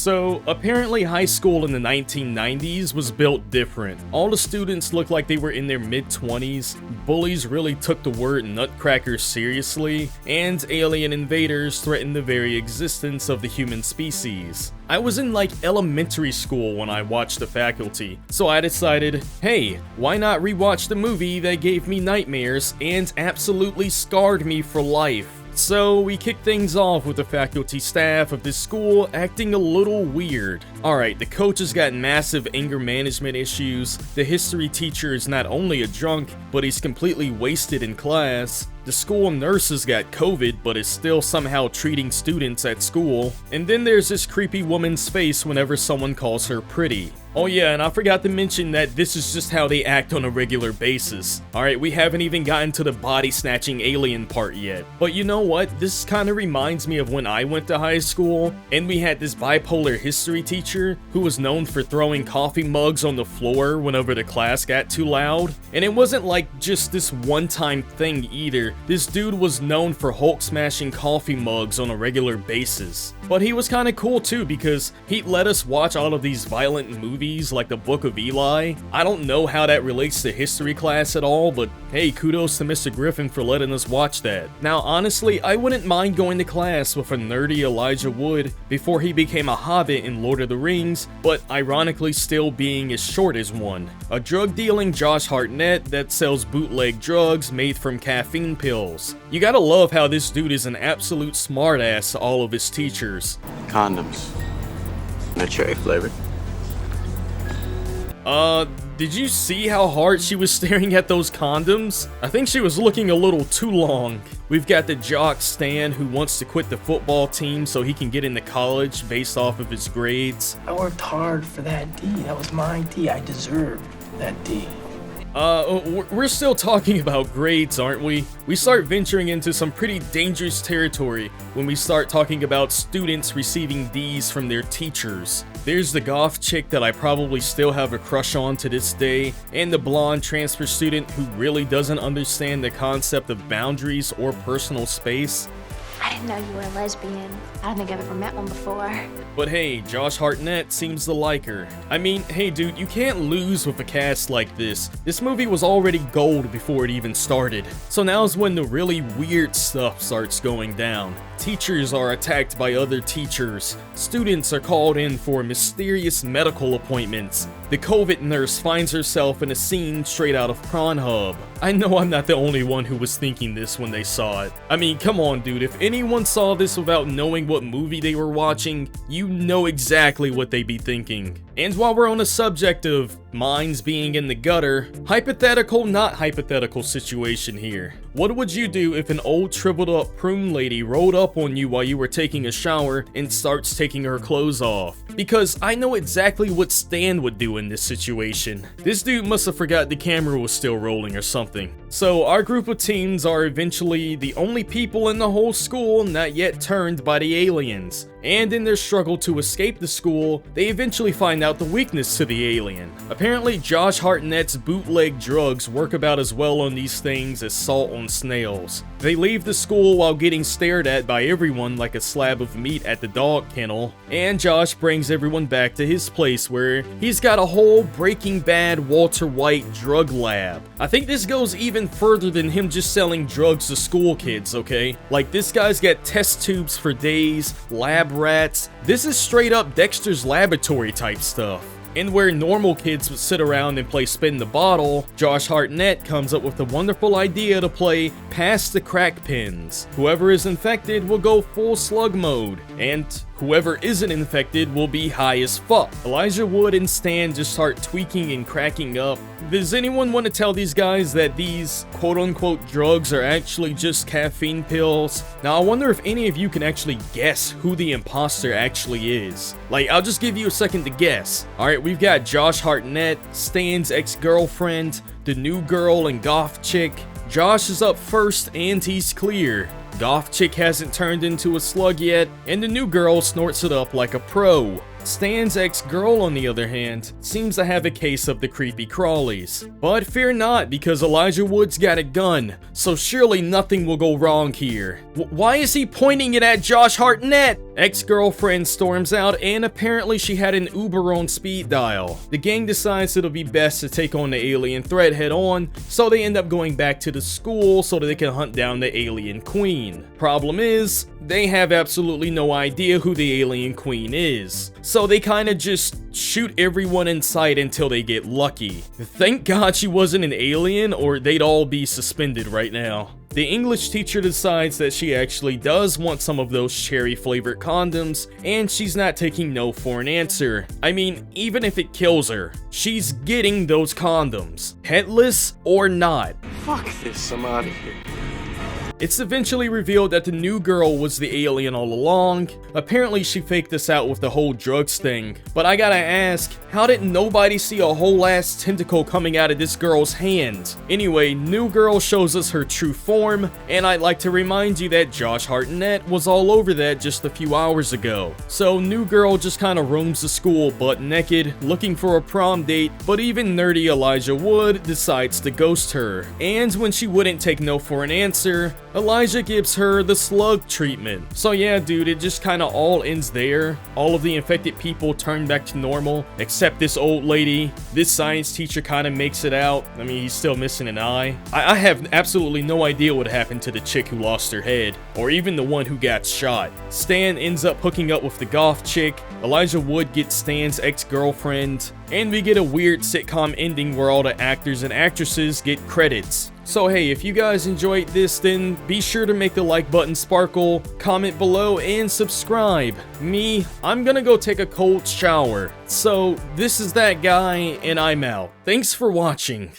So, apparently high school in the 1990s was built different. All the students looked like they were in their mid-20s, bullies really took the word nutcracker seriously, and alien invaders threatened the very existence of the human species. I was in like elementary school when I watched The Faculty, so I decided, hey, why not rewatch the movie that gave me nightmares and absolutely scarred me for life? So we kick things off with the faculty staff of this school acting a little weird. Alright, the coach has got massive anger management issues, the history teacher is not only a drunk, but he's completely wasted in class. The school nurse has got COVID, but is still somehow treating students at school. And then there's this creepy woman's face whenever someone calls her pretty. Oh yeah, and I forgot to mention that this is just how they act on a regular basis. Alright, we haven't even gotten to the body snatching alien part yet. But you know what? This kinda reminds me of when I went to high school, and we had this bipolar history teacher who was known for throwing coffee mugs on the floor whenever the class got too loud. And it wasn't like just this one-time thing either. This dude was known for Hulk smashing coffee mugs on a regular basis. But he was kinda cool too because he'd let us watch all of these violent movies like the Book of Eli. I don't know how that relates to history class at all, but hey, kudos to Mr. Griffin for letting us watch that. Now honestly, I wouldn't mind going to class with a nerdy Elijah Wood before he became a hobbit in Lord of the Rings, but ironically still being as short as one. A drug-dealing Josh Hartnett that sells bootleg drugs made from caffeine pills. You gotta love how this dude is an absolute smartass to all of his teachers. Condoms. No cherry flavored. Did you see how hard she was staring at those condoms? I think she was looking a little too long. We've got the jock Stan who wants to quit the football team so he can get into college based off of his grades. I worked hard for that D. That was my D. I deserved that D. We're still talking about grades, aren't we? We start venturing into some pretty dangerous territory when we start talking about students receiving D's from their teachers. There's the goth chick that I probably still have a crush on to this day, and the blonde transfer student who really doesn't understand the concept of boundaries or personal space. I didn't know you were a lesbian. I don't think I've ever met one before. But hey, Josh Hartnett seems to like her. I mean, hey dude, you can't lose with a cast like this. This movie was already gold before it even started. So now's when the really weird stuff starts going down. Teachers are attacked by other teachers. Students are called in for mysterious medical appointments. The COVID nurse finds herself in a scene straight out of Pornhub. I know I'm not the only one who was thinking this when they saw it. I mean, come on dude, if anyone saw this without knowing what movie they were watching, you know exactly what they'd be thinking. And while we're on the subject of minds being in the gutter, hypothetical, not hypothetical situation here. What would you do if an old shriveled up prune lady rolled up on you while you were taking a shower and starts taking her clothes off? Because I know exactly what Stan would do in this situation. This dude must have forgot the camera was still rolling or something. So our group of teens are eventually the only people in the whole school not yet turned by the aliens. And in their struggle to escape the school, they eventually find out the weakness to the alien. Apparently Josh Hartnett's bootleg drugs work about as well on these things as salt on snails. They leave the school while getting stared at by everyone like a slab of meat at the dog kennel, and Josh brings everyone back to his place where he's got a whole Breaking Bad Walter White drug lab. I think this goes even further than him just selling drugs to school kids, okay? Like this guy's got test tubes for days, lab rats. This is straight up Dexter's Laboratory type stuff. And where normal kids would sit around and play spin the bottle, Josh Hartnett comes up with the wonderful idea to play pass the crack pins. Whoever is infected will go full slug mode, and whoever isn't infected will be high as fuck. Elijah Wood and Stan just start tweaking and cracking up. Does anyone want to tell these guys that these quote-unquote drugs are actually just caffeine pills? Now I wonder if any of you can actually guess who the imposter actually is. Like, I'll just give you a second to guess. Alright, we've got Josh Hartnett, Stan's ex-girlfriend, the new girl and goth chick. Josh is up first and he's clear. Goth chick hasn't turned into a slug yet, and the new girl snorts it up like a pro. Stan's ex-girl, on the other hand, seems to have a case of the creepy crawlies. But fear not, because Elijah Wood's got a gun, so surely nothing will go wrong here. Why is he pointing it at Josh Hartnett? Ex-girlfriend storms out, and apparently she had an Uber on speed dial. The gang decides it'll be best to take on the alien threat head on, so they end up going back to the school so that they can hunt down the alien queen. Problem is, they have absolutely no idea who the alien queen is, so they kinda just shoot everyone in sight until they get lucky. Thank God she wasn't an alien, or they'd all be suspended right now. The English teacher decides that she actually does want some of those cherry-flavored condoms, and she's not taking no for an answer. I mean, even if it kills her, she's getting those condoms, headless or not. Fuck this, I'm out of here. It's eventually revealed that the new girl was the alien all along. Apparently she faked this out with the whole drugs thing. But I gotta ask, how did nobody see a whole ass tentacle coming out of this girl's hand? Anyway, new girl shows us her true form, and I'd like to remind you that Josh Hartnett was all over that just a few hours ago. So new girl just kinda roams the school butt naked, looking for a prom date, but even nerdy Elijah Wood decides to ghost her. And when she wouldn't take no for an answer, Elijah gives her the slug treatment. So yeah, dude, it just kinda all ends there. All of the infected people turn back to normal, except this old lady. This science teacher kinda makes it out. I mean, he's still missing an eye. I have absolutely no idea what happened to the chick who lost her head, or even the one who got shot. Stan ends up hooking up with the goth chick. Elijah Wood gets Stan's ex-girlfriend, and we get a weird sitcom ending where all the actors and actresses get credits. So hey, if you guys enjoyed this, then be sure to make the like button sparkle, comment below, and subscribe. Me, I'm gonna go take a cold shower. So this is that guy, and I'm out. Thanks for watching.